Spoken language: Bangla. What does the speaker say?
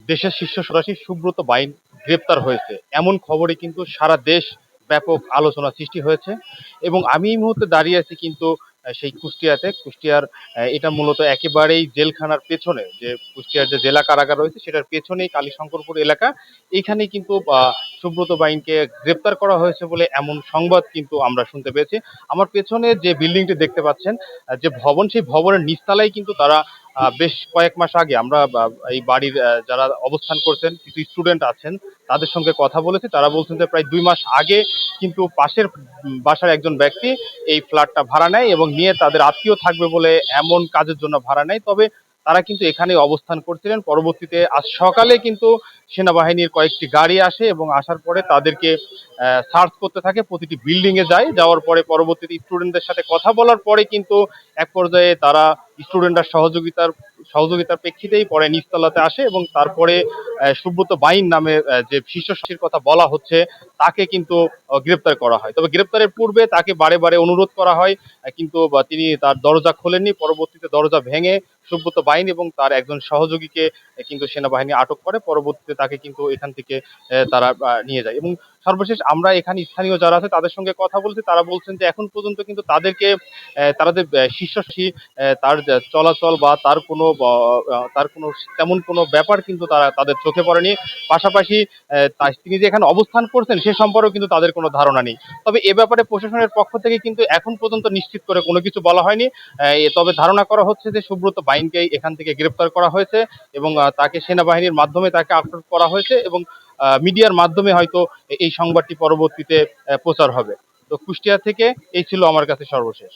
দেশের শীর্ষ সন্ত্রাসী সুব্রত বাইন গ্রেপ্তার হয়েছে, এমন খবরে কিন্তু সারা দেশ ব্যাপক আলোচনা সৃষ্টি হয়েছে। এবং আমি এই মুহূর্তে দাঁড়িয়ে আছি কিন্তু সেই কুষ্টিয়াতে। কুষ্টিয়ার এটা মূলত একেবারেই জেলখানার পেছনে, যে কুষ্টিয়ার যে জেলা কারাগার রয়েছে সেটার পেছনেই কালীশঙ্করপুর এলাকা। এইখানে কিন্তু সুব্রত বাইনকে গ্রেপ্তার করা হয়েছে বলে এমন সংবাদ কিন্তু আমরা শুনতে পেয়েছি। আমার পেছনে যে বিল্ডিংটি দেখতে পাচ্ছেন, যে ভবন, সেই ভবনের নিচতলায় কিন্তু তারা বেশ কয়েক মাস আগে আমরা এই বাড়ির যারা অবস্থান করছেন কিছু স্টুডেন্ট আছেন তাদের সঙ্গে কথা বলেছি। তারা বলছেন যে প্রায় 2 মাস আগে কিন্তু পাশের বাসার একজন ব্যক্তি এই ফ্ল্যাটটা ভাড়া নেয় এবং নিয়ে তাদের আত্মীয় থাকবে বলে এমন কাজের জন্য ভাড়া নেয়। তবে তারা কিন্তু এখানে অবস্থান করছিলেন। পরবর্তীতে আজ সকালে কিন্তু সেনাবাহিনীর কয়েকটি গাড়ি আসে এবং আসার পরে তাদেরকে সার্চ করতে থাকে, প্রতিটি বিল্ডিং এ যায়। যাওয়ার পরে পরবর্তীতে স্টুডেন্টদের সাথে কথা বলার পরে কিন্তু এক পর্যায়ে তারা স্টুডেন্টরা সহযোগিতার প্রেক্ষিতেই পরে নিচতলাতে আসে এবং তারপরে সুব্রত বাইন নামে যে শীর্ষ সাক্ষীর কথা বলা হচ্ছে তাকে কিন্তু গ্রেপ্তার করা হয়। তবে গ্রেপ্তারের পূর্বে তাকে বারে বারে অনুরোধ করা হয়, কিন্তু তিনি তার দরজা খোলেননি। পরবর্তীতে দরজা ভেঙে সুব্রত বাইন এবং তার একজন সহযোগীকে কিন্তু সেনাবাহিনী আটক করে। পরবর্তীতে তাকে কিন্তু এখান থেকে তারা নিয়ে যায়। এবং সর্বশেষ আমরা এখানে স্থানীয় যারা আছে তাদের সঙ্গে কথা বলছি, তারা বলছেন যে এখন পর্যন্ত কিন্তু তাদেরকে তারা যে শীর্ষ তার যে চলাচল বা তার কোনো তেমন কোনো ব্যাপার কিন্তু তাদের চোখে পড়েনি। পাশাপাশি তিনি যে এখানে অবস্থান করছেন সে সম্পর্কেও কিন্তু তাদের কোনো ধারণা নেই। তবে এ ব্যাপারে প্রশাসনের পক্ষ থেকে কিন্তু এখন পর্যন্ত নিশ্চিত করে কোনো কিছু বলা হয়নি। তবে ধারণা করা হচ্ছে যে সুব্রত বাইনকে এখান থেকে গ্রেপ্তার করা হয়েছে এবং তাকে সেনাবাহিনীর মাধ্যমে তাকে আটক করা হয়েছে এবং মিডিয়ার মাধ্যমে হয়তো এই সংবাদটি পরবর্তীতে প্রচার হবে। তো কুষ্টিয়া থেকে এই ছিল আমার কাছে সর্বশেষ।